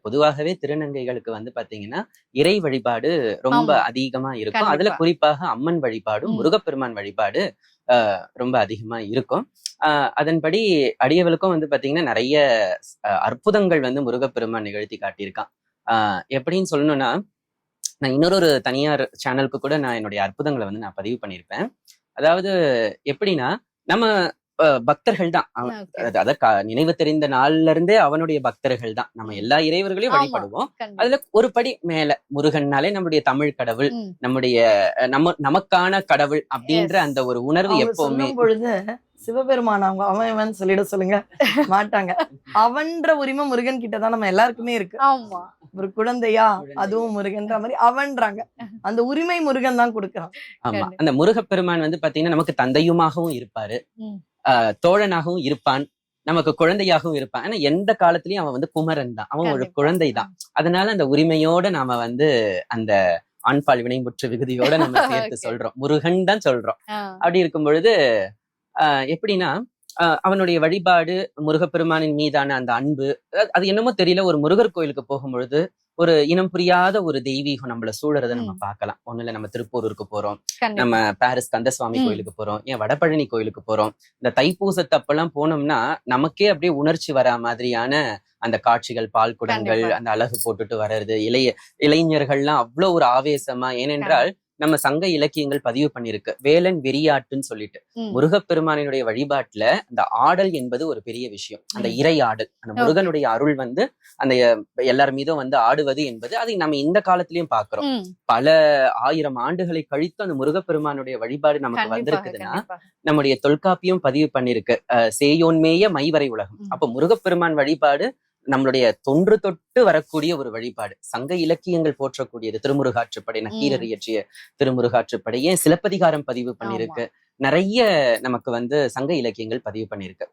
பொதுவாகவே திருநங்கைகளுக்கு வந்து பாத்தீங்கன்னா இறை வழிபாடு ரொம்ப ஆமா. அதிகமா இருக்கும். அதுல கண்டிப்பா. குறிப்பாக அம்மன் வழிபாடும் ம். முருகப்பெருமான் வழிபாடு ரொம்ப அதிகமா இருக்கும். அதன்படி அடியவளுக்கும் வந்து பாத்தீங்கன்னா நிறைய அற்புதங்கள் வந்து முருகப்பெருமான் நிகழ்த்தி காட்டியிருக்கான். எப்படின்னு சொல்லணும்னா, நான் இன்னொரு தனியார் சேனலுக்கு கூட நான் என்னுடைய அற்புதங்களை வந்து நான் பதிவு பண்ணியிருப்பேன். அதாவது எப்படின்னா, நம்ம பக்தர்கள் தான். ஓகே. அத நினைவு தெரிந்த நாள்ல இருந்தே அவனுடைய பக்தர்கள் தான். நம்ம ம். எல்லா இறைவர்களையும் ஆமா. வழிபடுவோம். கண்டிப்பா. அதுல ஒரு படி மேல முருகன்னாலே நம்முடைய தமிழ் கடவுள், ம். நம்முடைய நமக்கான கடவுள் அப்படின்ற எஸ். அந்த ஒரு உணர்வு அவங்க எப்பவுமே சொல்லும் பொழுது சிவபெருமான் அவங்க அவன் இவன் சொல்லிட சொல்லுங்க மாட்டாங்க. அவன்ற உரிமை முருகன் கிட்டதான் நம்ம எல்லாருக்குமே இருக்கு. ஆமா. ஒரு குழந்தையா அதுவும் முருகன்ற மாதிரி அவன்றாங்க. அந்த உரிமை முருகன் தான் கொடுக்கறான். ஆமா. கண்டிப்பா. அந்த முருகப்பெருமான் வந்து பாத்தீங்கன்னா நமக்கு தந்தையுமாகவும் இருப்பாரு, ம். தோழனாகவும் இருப்பான், நமக்கு குழந்தையாகவும் இருப்பான். ஆனா எந்த காலத்திலயும் அவன் வந்து குமரன் தான், அவன் ஒரு கண்டிப்பா. குழந்தை தான். அதனால அந்த உரிமையோட நாம வந்து அந்த ஆண்பால் வினைமுற்று விகுதியோட நம்ம சேர்த்து ஓகே. சொல்றோம், முருகன் தான் சொல்றோம். ஆ. அப்படி இருக்கும் பொழுது எப்படின்னா அவனுடைய வழிபாடு, முருகப்பெருமானின் மீதான அந்த அன்பு, அது என்னமோ தெரியல, ஒரு முருகர் கோயிலுக்கு போகும்பொழுது ஒரு இனம் புரியாத ஒரு தெய்வீகம் நம்மள சூழறதை நம்ம ம். பார்க்கலாம். ஒண்ணுல நம்ம திருப்பூருக்கு போறோம், நம்ம கண்டிப்பா. பாரிஸ் கந்தசுவாமி ம். கோயிலுக்கு போறோம், ஏன் வடபழனி கோயிலுக்கு போறோம். இந்த தைப்பூசத்தப்பெல்லாம் போனோம்னா நமக்கே அப்படியே உணர்ச்சி வரா மாதிரியான அந்த காட்சிகள், பால் குடங்கள், கண்டிப்பா. அந்த அழகு போட்டுட்டு வர்றது, இளைஞர்கள்லாம் அவ்வளவு ஒரு ஆவேசமா. ஏனென்றால் நம்ம சங்க இலக்கியங்கள் பதிவு பண்ணிருக்கு, வேலன் வெறியாட்டுன்னு சொல்லிட்டு. ம். முருகப்பெருமானினுடைய வழிபாட்டுல அந்த ஆடல் என்பது ஒரு பெரிய விஷயம். அந்த ம். இறை ஆடல், அந்த ஓகே. முருகனுடைய அருள் வந்து அந்த எல்லார் மீதும் வந்து ஆடுவது என்பது, அதை நம்ம இந்த காலத்திலயும் பாக்குறோம். ம். பல 1000 ஆண்டுகளை கழித்து அந்த முருகப்பெருமானுடைய வழிபாடு நமக்கு கண்டிப்பாக, வந்திருக்குதுன்னா, கண்டிப்பா. நம்முடைய தொல்காப்பியம் பதிவு பண்ணிருக்கு, சேயோன்மேய மைவரை உலகம். ம். அப்ப முருகப்பெருமான் வழிபாடு நம்மளுடைய தொன்று தொட்டு வரக்கூடிய ஒரு வழிபாடு. சங்க இலக்கியங்கள் போற்றக்கூடியது. திருமுருகாற்றுப்படை, நக்கீரர் ம். இயற்றிய திருமுருகாற்றுப்படை, ஏன் சிலப்பதிகாரம் பதிவு ஆமா. பண்ணிருக்கு. நிறைய நமக்கு வந்து சங்க இலக்கியங்கள் பதிவு பண்ணிருக்கு.